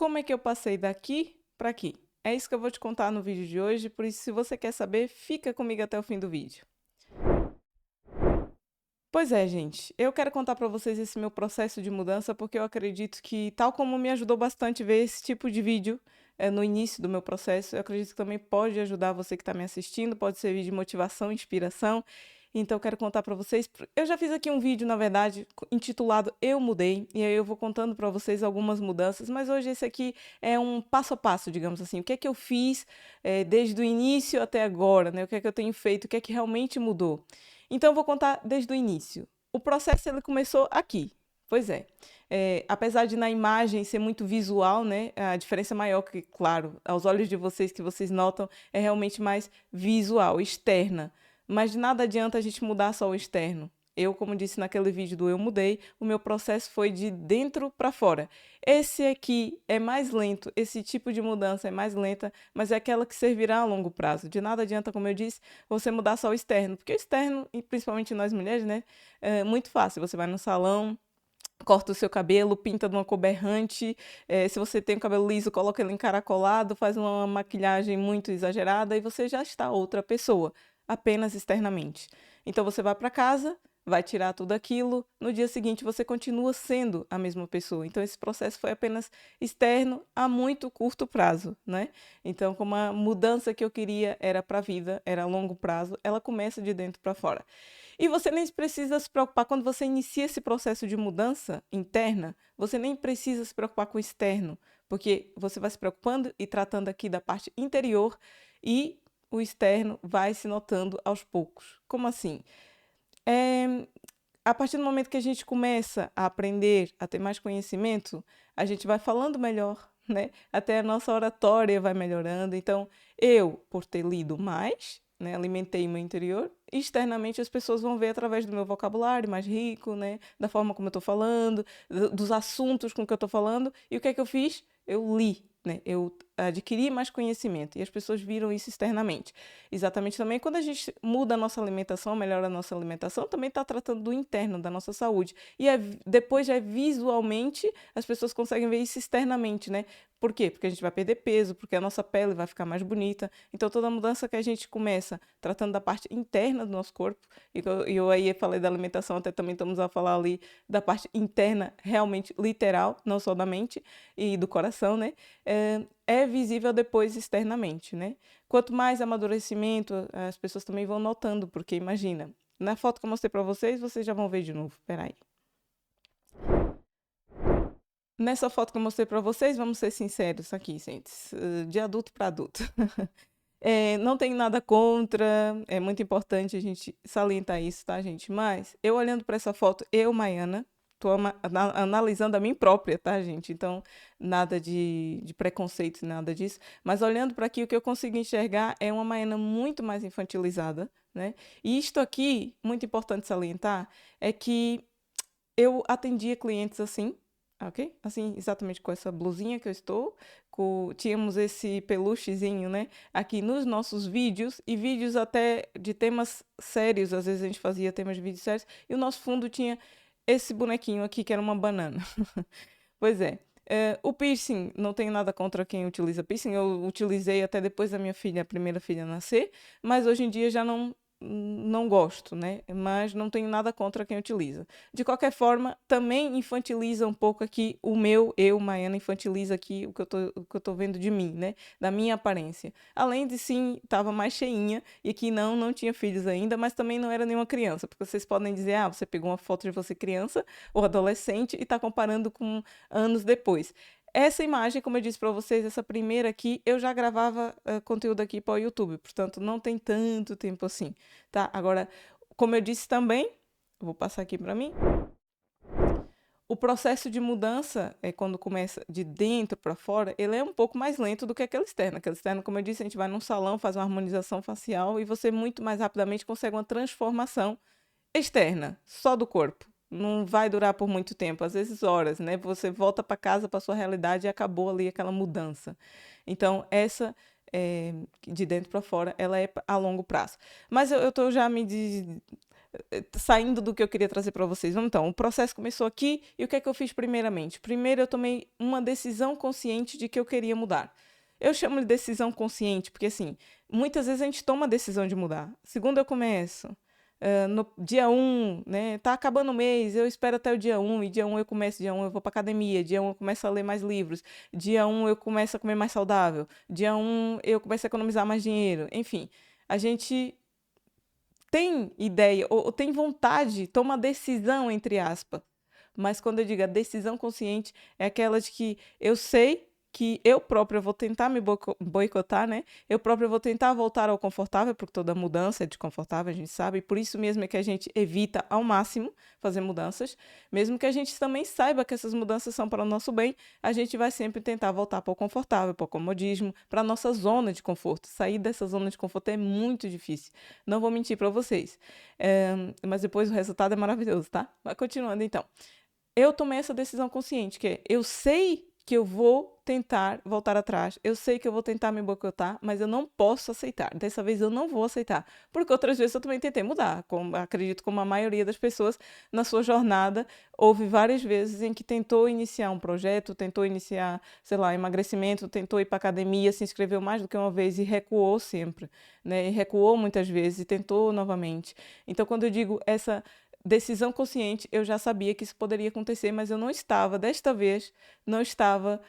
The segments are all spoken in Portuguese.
como é que eu passei daqui para aqui? É isso que eu vou te contar no vídeo de hoje, por isso, se você quer saber, fica comigo até o fim do vídeo. Pois é, gente, eu quero contar para vocês esse meu processo de mudança, porque eu acredito que, tal como me ajudou bastante ver esse tipo de vídeo no início do meu processo, eu acredito que também pode ajudar você que está me assistindo, pode servir de motivação, inspiração. Então, eu quero contar para vocês. Eu já fiz aqui um vídeo, na verdade, intitulado Eu Mudei, e aí eu vou contando para vocês algumas mudanças, mas hoje esse aqui é um passo a passo, digamos assim. O que é que eu fiz desde o início até agora, né? O que é que eu tenho feito, o que é que realmente mudou. Então, eu vou contar desde o início. O processo ele começou aqui. Pois é. Apesar de na imagem ser muito visual, né? A diferença maior que, claro, aos olhos de vocês que vocês notam, é realmente mais visual, externa. Mas de nada adianta a gente mudar só o externo. Eu, como disse naquele vídeo do Eu Mudei, o meu processo foi de dentro para fora. Esse aqui é mais lento, esse tipo de mudança é mais lenta, mas é aquela que servirá a longo prazo. De nada adianta, como eu disse, você mudar só o externo, porque o externo, e principalmente nós mulheres, né, é muito fácil. Você vai no salão, corta o seu cabelo, pinta de uma cor berrante, se você tem o cabelo liso, coloca ele encaracolado, faz uma maquilhagem muito exagerada e você já está outra pessoa, apenas externamente. Então você vai para casa, vai tirar tudo aquilo, no dia seguinte você continua sendo a mesma pessoa. Então esse processo foi apenas externo a muito curto prazo, né? Então, como a mudança que eu queria era para a vida, era a longo prazo, ela começa de dentro para fora. E você nem precisa se preocupar quando você inicia esse processo de mudança interna, você nem precisa se preocupar com o externo, porque você vai se preocupando e tratando aqui da parte interior e o externo vai se notando aos poucos. Como assim? É, a partir do momento que a gente começa a aprender, a ter mais conhecimento, a gente vai falando melhor, né? Até a nossa oratória vai melhorando. Então, eu, por ter lido mais, né, alimentei meu interior, externamente as pessoas vão ver através do meu vocabulário mais rico, né? Da forma como eu estou falando, dos assuntos com que eu estou falando. E o que é que eu fiz? Eu li, né? Eu adquiri mais conhecimento e as pessoas viram isso externamente. Exatamente também quando a gente muda a nossa alimentação, melhora a nossa alimentação, também está tratando do interno, da nossa saúde. E depois já visualmente as pessoas conseguem ver isso externamente, né? Por quê? Porque a gente vai perder peso, porque a nossa pele vai ficar mais bonita. Então, toda mudança que a gente começa tratando da parte interna do nosso corpo, e eu aí falei da alimentação, até também estamos a falar ali da parte interna, realmente literal, não só da mente e do coração, né? É visível depois externamente, né? Quanto mais amadurecimento, as pessoas também vão notando, porque imagina, na foto que eu mostrei para vocês já vão ver de novo. Peraí. Nessa foto que eu mostrei para vocês, vamos ser sinceros aqui, gente, de adulto para adulto. Não tenho nada contra, é muito importante a gente salientar isso, tá, gente? Mas eu olhando para essa foto, eu, Maiana, estou analisando a mim própria, tá, gente? Então, nada de preconceito, nada disso. Mas olhando para aqui, o que eu consigo enxergar é uma Maiana muito mais infantilizada, né? E isto aqui, muito importante salientar, é que eu atendia clientes assim, ok? Assim, exatamente com essa blusinha que eu estou, tínhamos esse peluchezinho, né? Aqui nos nossos vídeos, e vídeos até de temas sérios, às vezes a gente fazia temas de vídeos sérios, e o nosso fundo tinha esse bonequinho aqui, que era uma banana. Pois é. O piercing, não tenho nada contra quem utiliza piercing, eu utilizei até depois da minha filha, a primeira filha nascer, mas hoje em dia já não gosto, né? Mas não tenho nada contra quem utiliza. De qualquer forma, também infantiliza um pouco aqui Maiana, infantiliza aqui o que eu tô vendo de mim, né? Da minha aparência. Além de sim, estava mais cheinha e que não tinha filhos ainda, mas também não era nenhuma criança, porque vocês podem dizer, ah, você pegou uma foto de você criança ou adolescente e está comparando com anos depois. Essa imagem, como eu disse para vocês, essa primeira aqui, eu já gravava conteúdo aqui para o YouTube, portanto não tem tanto tempo assim, tá? Agora, como eu disse também, vou passar aqui para mim. O processo de mudança, quando começa de dentro para fora, ele é um pouco mais lento do que aquele externo. Aquele externo, como eu disse, a gente vai num salão, faz uma harmonização facial e você muito mais rapidamente consegue uma transformação externa, só do corpo. Não vai durar por muito tempo, às vezes horas, né? Você volta para casa, para sua realidade e acabou ali aquela mudança. Então, essa de dentro para fora, ela é a longo prazo. Mas eu estou já saindo do que eu queria trazer para vocês. Vamos então, o processo começou aqui e o que é que eu fiz primeiramente? Primeiro eu tomei uma decisão consciente de que eu queria mudar. Eu chamo de decisão consciente porque, assim, muitas vezes a gente toma a decisão de mudar. Segundo eu começo, no dia 1, né? Tá acabando o mês, eu espero até o dia 1, e dia 1 eu começo, dia 1 eu vou pra academia, dia 1 eu começo a ler mais livros, dia 1 eu começo a comer mais saudável, dia 1 eu começo a economizar mais dinheiro. Enfim, a gente tem ideia ou tem vontade, toma decisão, entre aspas. Mas quando eu digo a decisão consciente, é aquela de que eu sei que eu própria vou tentar me boicotar, né? Eu própria vou tentar voltar ao confortável, porque toda mudança é desconfortável, a gente sabe, e por isso mesmo é que a gente evita ao máximo fazer mudanças, mesmo que a gente também saiba que essas mudanças são para o nosso bem, a gente vai sempre tentar voltar para o confortável, para o comodismo, para a nossa zona de conforto. Sair dessa zona de conforto é muito difícil, não vou mentir para vocês. Mas depois o resultado é maravilhoso, tá? Mas continuando então. Eu tomei essa decisão consciente, que é, eu sei que eu vou tentar voltar atrás, eu sei que eu vou tentar me boicotar, mas eu não posso aceitar. Dessa vez eu não vou aceitar, porque outras vezes eu também tentei mudar, acredito como a maioria das pessoas na sua jornada, houve várias vezes em que tentou iniciar um projeto, tentou iniciar, sei lá, emagrecimento, tentou ir para academia, se inscreveu mais do que uma vez e recuou sempre, né? E recuou muitas vezes e tentou novamente. Então, quando eu digo essa decisão consciente, eu já sabia que isso poderia acontecer, mas eu não estava, desta vez, não estava,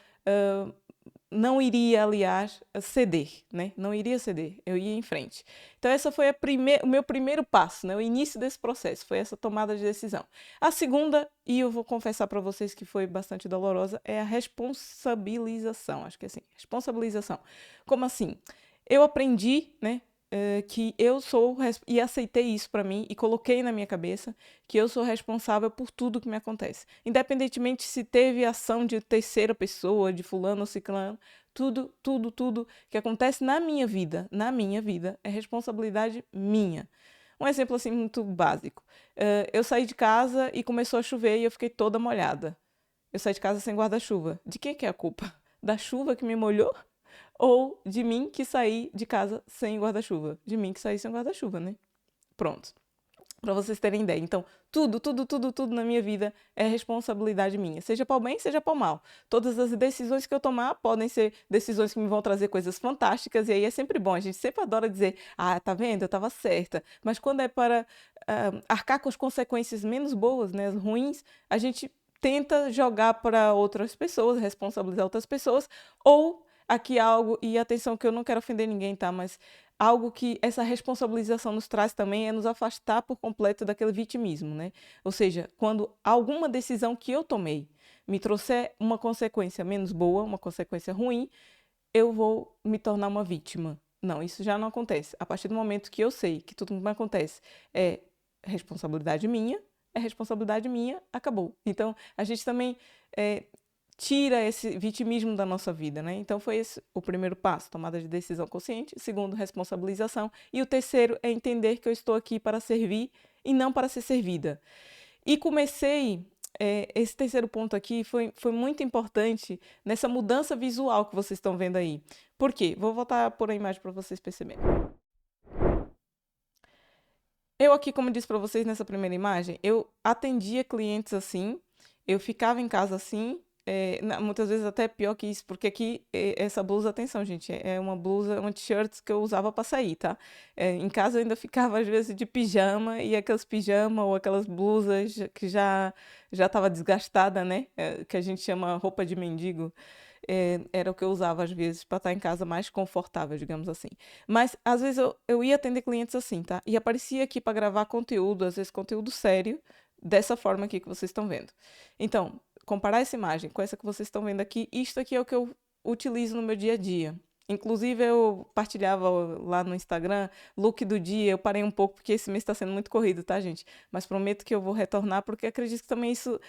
não iria, aliás, ceder, né? Não iria ceder, eu ia em frente. Então, essa foi o meu primeiro passo, né? O início desse processo, foi essa tomada de decisão. A segunda, e eu vou confessar para vocês que foi bastante dolorosa, é a responsabilização, acho que é assim, responsabilização. Como assim? Eu aprendi, né? Que eu sou e aceitei isso para mim e coloquei na minha cabeça que eu sou responsável por tudo que me acontece, independentemente se teve ação de terceira pessoa, de fulano ou ciclano, tudo que acontece na minha vida é responsabilidade minha. Um exemplo assim muito básico: eu saí de casa e começou a chover e eu fiquei toda molhada. Eu saí de casa sem guarda-chuva. De quem que é a culpa? Da chuva que me molhou? Ou de mim que saí de casa sem guarda-chuva? De mim que saí sem guarda-chuva, né? Pronto. Para vocês terem ideia. Então, tudo na minha vida é responsabilidade minha. Seja para o bem, seja para o mal. Todas as decisões que eu tomar podem ser decisões que me vão trazer coisas fantásticas. E aí é sempre bom. A gente sempre adora dizer, ah, tá vendo? Eu estava certa. Mas quando é para arcar com as consequências menos boas, né, as ruins, a gente tenta jogar para outras pessoas, responsabilizar outras pessoas, ou aqui algo, e atenção que eu não quero ofender ninguém, tá? Mas algo que essa responsabilização nos traz também é nos afastar por completo daquele vitimismo, né? Ou seja, quando alguma decisão que eu tomei me trouxer uma consequência menos boa, uma consequência ruim, eu vou me tornar uma vítima. Não, isso já não acontece. A partir do momento que eu sei que tudo que me acontece é responsabilidade minha, é responsabilidade minha, acabou. Então, a gente também tira esse vitimismo da nossa vida, né? Então foi esse o primeiro passo, tomada de decisão consciente. Segundo, responsabilização. E o terceiro é entender que eu estou aqui para servir e não para ser servida. E comecei, esse terceiro ponto aqui foi muito importante nessa mudança visual que vocês estão vendo aí. Por quê? Vou voltar por a imagem para vocês perceberem. Eu aqui, como disse para vocês nessa primeira imagem, eu atendia clientes assim, eu ficava em casa assim, muitas vezes até pior que isso, porque aqui essa blusa, atenção, gente, é uma blusa, uma t-shirt que eu usava para sair, tá? Em casa eu ainda ficava às vezes de pijama e aqueles pijama ou aquelas blusas que já estava desgastada, né? Que a gente chama roupa de mendigo. Era o que eu usava às vezes para estar em casa mais confortável, digamos assim. Mas às vezes eu ia atender clientes assim, tá? E aparecia aqui para gravar conteúdo, às vezes conteúdo sério, dessa forma aqui que vocês estão vendo. Então, comparar essa imagem com essa que vocês estão vendo aqui, isto aqui é o que eu utilizo no meu dia a dia. Inclusive, eu partilhava lá no Instagram, look do dia, eu parei um pouco porque esse mês está sendo muito corrido, tá, gente? Mas prometo que eu vou retornar porque acredito que também isso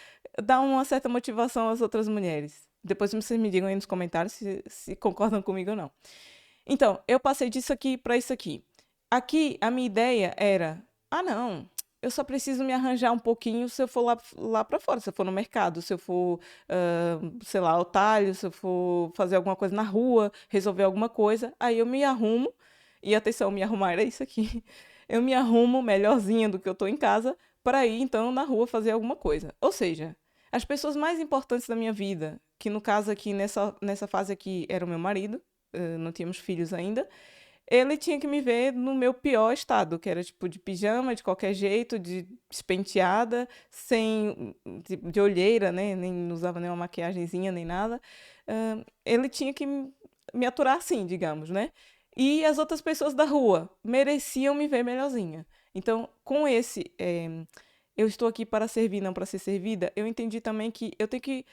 dá uma certa motivação às outras mulheres. Depois vocês me digam aí nos comentários se concordam comigo ou não. Então, eu passei disso aqui para isso aqui. Aqui, a minha ideia era, não, eu só preciso me arranjar um pouquinho se eu for lá para fora, se eu for no mercado, se eu for, sei lá, ao talho, se eu for fazer alguma coisa na rua, resolver alguma coisa, aí eu me arrumo, e atenção, me arrumar era isso aqui. eu me arrumo melhorzinha do que eu tô em casa para ir então na rua fazer alguma coisa. Ou seja, as pessoas mais importantes da minha vida, que no caso aqui nessa fase aqui era o meu marido, não tínhamos filhos ainda, ele tinha que me ver no meu pior estado, que era tipo de pijama, de qualquer jeito, de despenteada, sem de olheira, né? Nem usava nenhuma maquiagenzinha nem nada. Ele tinha que me aturar assim, digamos, né? E as outras pessoas da rua mereciam me ver melhorzinha. Então, com esse, eu estou aqui para servir, não para ser servida, eu entendi também que eu tenho que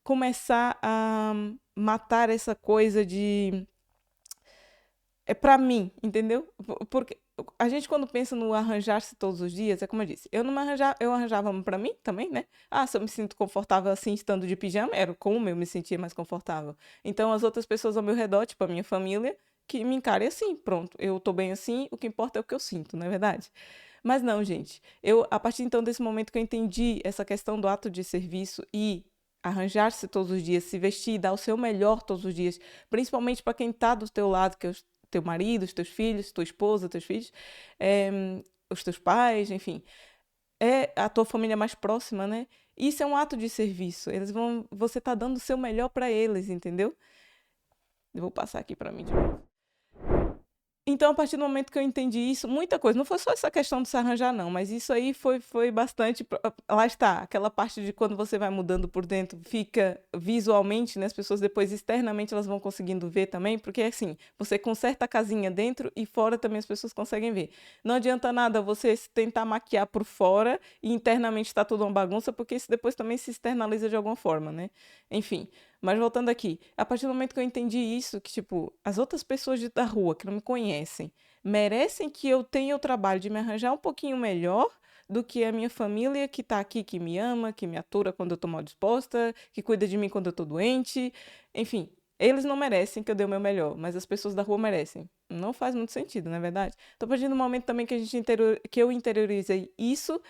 começar a matar essa coisa de é pra mim, entendeu? Porque a gente quando pensa no arranjar-se todos os dias, é como eu disse, eu não me arranjava, eu arranjava pra mim também, né? Ah, se eu me sinto confortável assim estando de pijama, era como eu me sentia mais confortável. Então as outras pessoas ao meu redor, tipo a minha família, que me encarem assim, pronto, eu tô bem assim, o que importa é o que eu sinto, não é verdade? Mas não, gente. Eu, a partir então desse momento que eu entendi essa questão do ato de serviço e arranjar-se todos os dias, se vestir, dar o seu melhor todos os dias, principalmente para quem está do teu lado, que é o teu marido, os teus filhos, tua esposa, teus filhos, os teus pais, enfim, é a tua família mais próxima, né? Isso é um ato de serviço. Você está dando o seu melhor para eles, entendeu? Eu vou passar aqui para mim de novo. Então, a partir do momento que eu entendi isso, muita coisa, não foi só essa questão de se arranjar, não, mas isso aí foi bastante. Lá está, aquela parte de quando você vai mudando por dentro, fica visualmente, né? As pessoas depois externamente elas vão conseguindo ver também, porque assim, você conserta a casinha dentro e fora também as pessoas conseguem ver. Não adianta nada você tentar maquiar por fora e internamente está tudo uma bagunça, porque isso depois também se externaliza de alguma forma, né? Enfim. Mas voltando aqui, a partir do momento que eu entendi isso, que tipo, as outras pessoas da rua que não me conhecem merecem que eu tenha o trabalho de me arranjar um pouquinho melhor do que a minha família que tá aqui, que me ama, que me atura quando eu tô mal disposta, que cuida de mim quando eu tô doente. Enfim, eles não merecem que eu dê o meu melhor, mas as pessoas da rua merecem. Não faz muito sentido, não é verdade? Então, a partir do momento também que que eu interiorizei isso,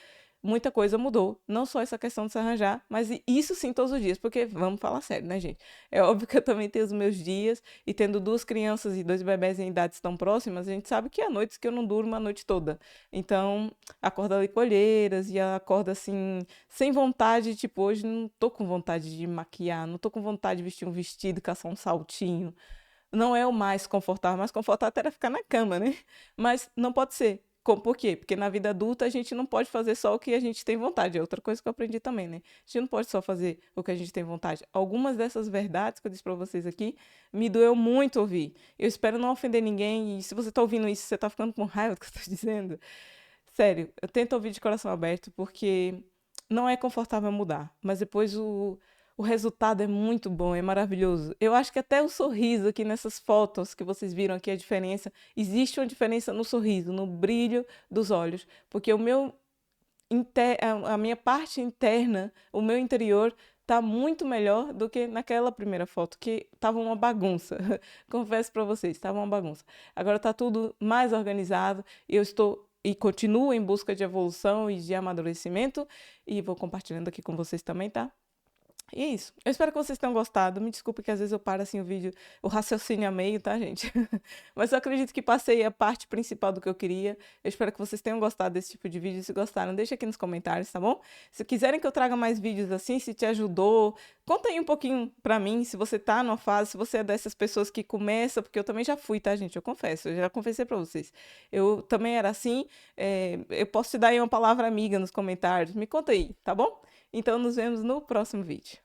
muita coisa mudou. Não só essa questão de se arranjar, mas isso sim todos os dias, porque vamos falar sério, né, gente? É óbvio que eu também tenho os meus dias, e tendo duas crianças e dois bebés em idades tão próximas, a gente sabe que há noites que eu não durmo a noite toda. Então, acorda ali colheiras e acorda assim, sem vontade, tipo, hoje não tô com vontade de maquiar, não tô com vontade de vestir um vestido, caçar um saltinho. Não é o mais confortável até era ficar na cama, né? Mas não pode ser. Por quê? Porque na vida adulta a gente não pode fazer só o que a gente tem vontade. É outra coisa que eu aprendi também, né? A gente não pode só fazer o que a gente tem vontade. Algumas dessas verdades que eu disse pra vocês aqui me doeu muito ouvir. Eu espero não ofender ninguém. E se você tá ouvindo isso, você tá ficando com raiva do que eu tô dizendo. Sério, eu tento ouvir de coração aberto porque não é confortável mudar, mas depois o resultado é muito bom, é maravilhoso. Eu acho que até o sorriso aqui nessas fotos que vocês viram aqui, a diferença, existe uma diferença no sorriso, no brilho dos olhos, porque a minha parte interna, o meu interior tá muito melhor do que naquela primeira foto, que tava uma bagunça. Confesso para vocês, tava uma bagunça. Agora tá tudo mais organizado e eu estou e continuo em busca de evolução e de amadurecimento e vou compartilhando aqui com vocês também, tá? E é isso. Eu espero que vocês tenham gostado. Me desculpe que às vezes eu paro assim o vídeo, o raciocínio a meio, tá, gente? Mas eu acredito que passei a parte principal do que eu queria. Eu espero que vocês tenham gostado desse tipo de vídeo. Se gostaram, deixa aqui nos comentários, tá bom? Se quiserem que eu traga mais vídeos assim, se te ajudou, conta aí um pouquinho pra mim, se você tá numa fase, se você é dessas pessoas que começa, porque eu também já fui, tá, gente? Eu confesso, eu já confessei pra vocês. Eu também era assim. Eu posso te dar aí uma palavra amiga nos comentários. Me conta aí, tá bom? Então, nos vemos no próximo vídeo.